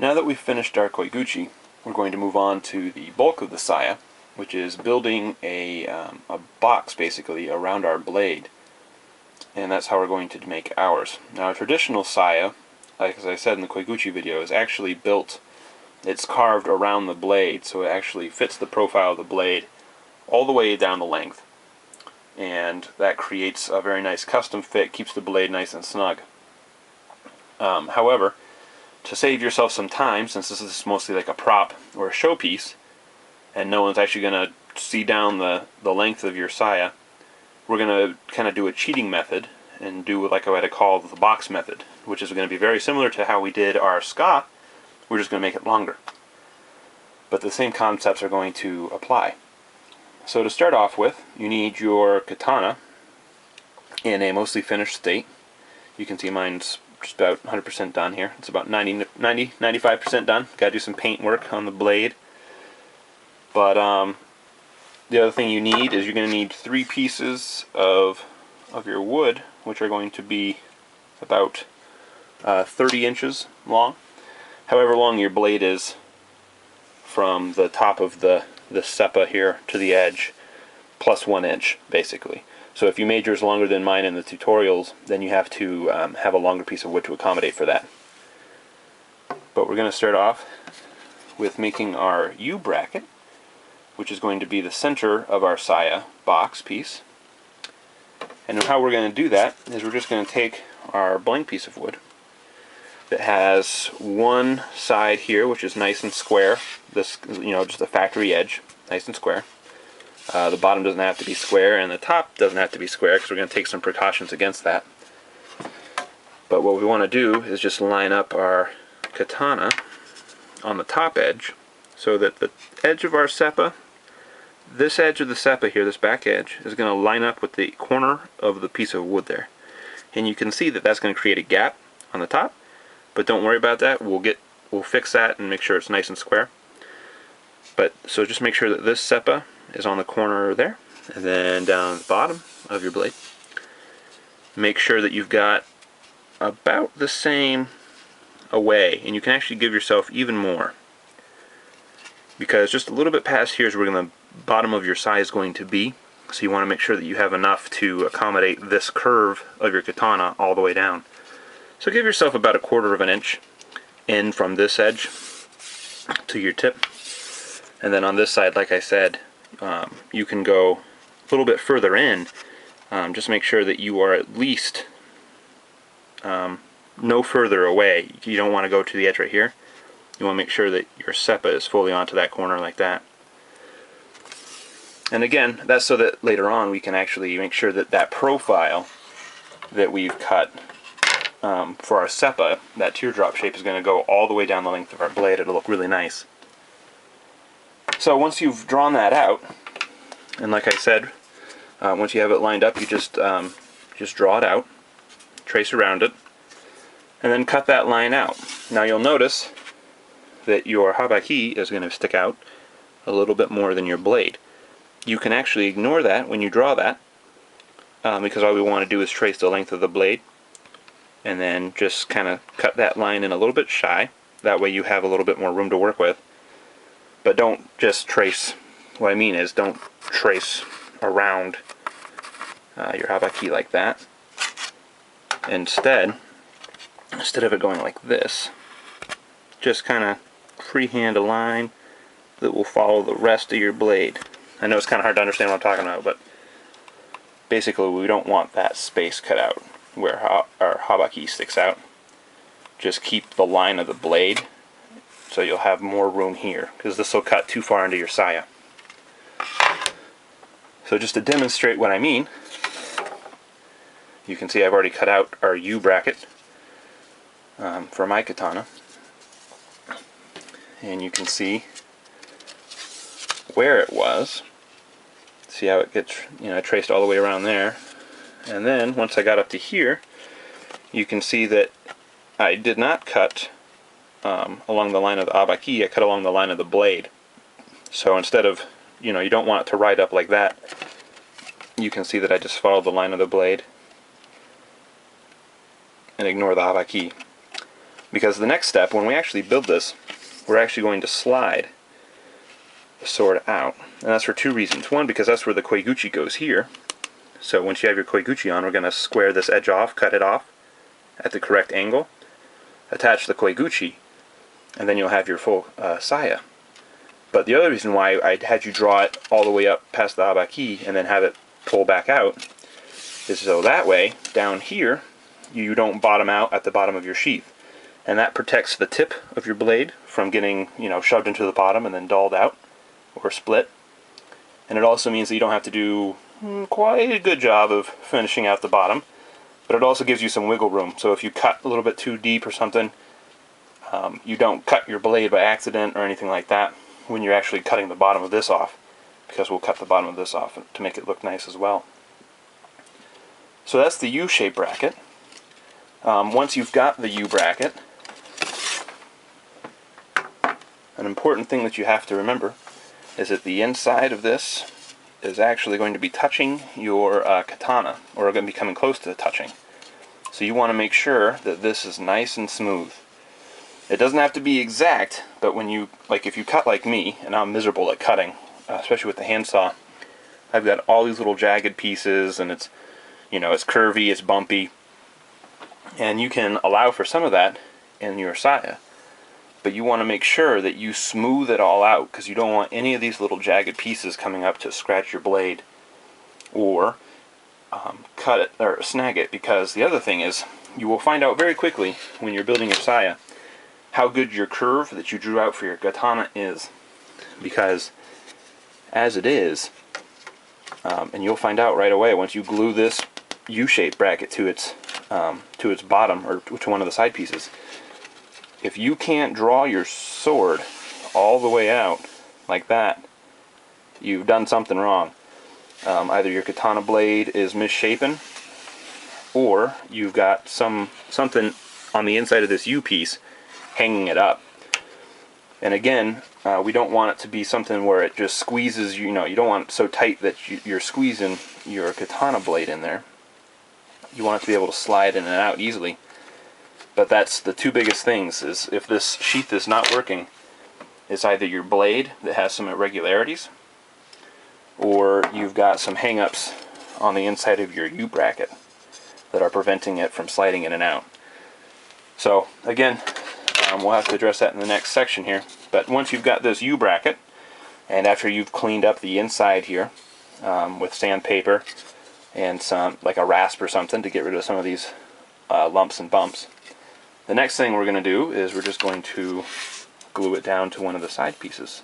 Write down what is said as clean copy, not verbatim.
Now that we've finished our koiguchi, we're going to move on to the bulk of the saya, which is building a box basically around our blade, and that's how we're going to make ours. Now a traditional saya, like as I said in the koiguchi video, is actually built, it's carved around the blade, so it actually fits the profile of the blade all the way down the length, and that creates a very nice custom fit, keeps the blade nice and snug. However, to save yourself some time, since this is mostly like a prop or a showpiece, and no one's actually going to see down the length of your saya, we're going to kind of do a cheating method and do like what I call the box method, which is going to be very similar to how we did our ska. We're just going to make it longer. But the same concepts are going to apply. So to start off with, you need your katana in a mostly finished state. You can see mine's just about 100% done here. It's about 95% done. Got to do some paint work on the blade. But the other thing you need is you're going to need 3 pieces of your wood, which are going to be about 30 inches long. However long your blade is from the top of the seppa here to the edge, plus 1 inch, basically. So if you made yours longer than mine in the tutorials, then you have to have a longer piece of wood to accommodate for that. But we're going to start off with making our U bracket, which is going to be the center of our saya box piece. And how we're going to do that is we're just going to take our blank piece of wood that has one side here, which is nice and square. This, just a factory edge, nice and square. The bottom doesn't have to be square, and the top doesn't have to be square, because we're going to take some precautions against that. But what we want to do is just line up our katana on the top edge, so that the edge of our seppa, this edge of the seppa here, this back edge, is going to line up with the corner of the piece of wood there. And you can see that that's going to create a gap on the top, but don't worry about that. We'll fix that and make sure it's nice and square. But so just make sure that this seppa is on the corner there, and then down the bottom of your blade, make sure that you've got about the same away, and you can actually give yourself even more, because just a little bit past here is where the bottom of your saya is going to be, so you want to make sure that you have enough to accommodate this curve of your katana all the way down. So give yourself about 1/4 of an inch in from this edge to your tip, and then on this side, like I said, you can go a little bit further in. Just make sure that you are at least no further away. You don't want to go to the edge right here. You want to make sure that your seppa is fully onto that corner like that. And again, that's so that later on we can actually make sure that that profile that we've cut for our seppa, that teardrop shape, is going to go all the way down the length of our blade. It'll look really nice. So once you've drawn that out, and like I said, once you have it lined up, you just draw it out, trace around it, and then cut that line out. Now you'll notice that your habaki is going to stick out a little bit more than your blade. You can actually ignore that when you draw that, because all we want to do is trace the length of the blade, and then just kind of cut that line in a little bit shy. That way you have a little bit more room to work with. But don't just trace, what I mean is don't trace around your habaki like that. Instead of it going like this, just kind of freehand a line that will follow the rest of your blade. I know it's kind of hard to understand what I'm talking about, but basically we don't want that space cut out where our habaki sticks out. Just keep the line of the blade, so you'll have more room here, because this will cut too far into your saya. So just to demonstrate what I mean, you can see I've already cut out our U bracket for my katana, and you can see where it was. See how it gets, traced all the way around there. And then once I got up to here, you can see that I did not cut along the line of the abaki, I cut along the line of the blade. So instead of, you don't want it to ride up like that, you can see that I just followed the line of the blade and ignore the abaki. Because the next step, when we actually build this, we're actually going to slide the sword out. And that's for two reasons. One, because that's where the koiguchi goes here. So once you have your koiguchi on, we're going to square this edge off, cut it off at the correct angle, attach the koiguchi, and then you'll have your full saya. But the other reason why I had you draw it all the way up past the abaki and then have it pull back out is so that way, down here, you don't bottom out at the bottom of your sheath. And that protects the tip of your blade from getting, shoved into the bottom and then dulled out or split. And it also means that you don't have to do quite a good job of finishing out the bottom, but it also gives you some wiggle room. So if you cut a little bit too deep or something, you don't cut your blade by accident or anything like that when you're actually cutting the bottom of this off, because we'll cut the bottom of this off to make it look nice as well. So that's the U-shape bracket. Once you've got the U bracket, an important thing that you have to remember is that the inside of this is actually going to be touching your katana, or going to be coming close to touching. So you want to make sure that this is nice and smooth. It doesn't have to be exact, but when you, if you cut like me, and I'm miserable at cutting, especially with the handsaw, I've got all these little jagged pieces, and it's, it's curvy, it's bumpy, and you can allow for some of that in your saya. But you want to make sure that you smooth it all out, because you don't want any of these little jagged pieces coming up to scratch your blade or cut it or snag it. Because the other thing is, you will find out very quickly when you're building your saya how good your curve that you drew out for your katana is. Because as it is, and you'll find out right away once you glue this U-shaped bracket to its bottom, or to one of the side pieces, if you can't draw your sword all the way out like that, you've done something wrong. Either your katana blade is misshapen, or you've got something on the inside of this U piece hanging it up. And again, we don't want it to be something where it just squeezes, you don't want it so tight that you're squeezing your katana blade in there. You want it to be able to slide in and out easily. But that's the two biggest things, is if this sheath is not working, it's either your blade that has some irregularities, or you've got some hang-ups on the inside of your U bracket that are preventing it from sliding in and out. So again, we'll have to address that in the next section here. But once you've got this U bracket, and after you've cleaned up the inside here with sandpaper and some, like a rasp or something, to get rid of some of these lumps and bumps, the next thing we're going to do is we're just going to glue it down to one of the side pieces.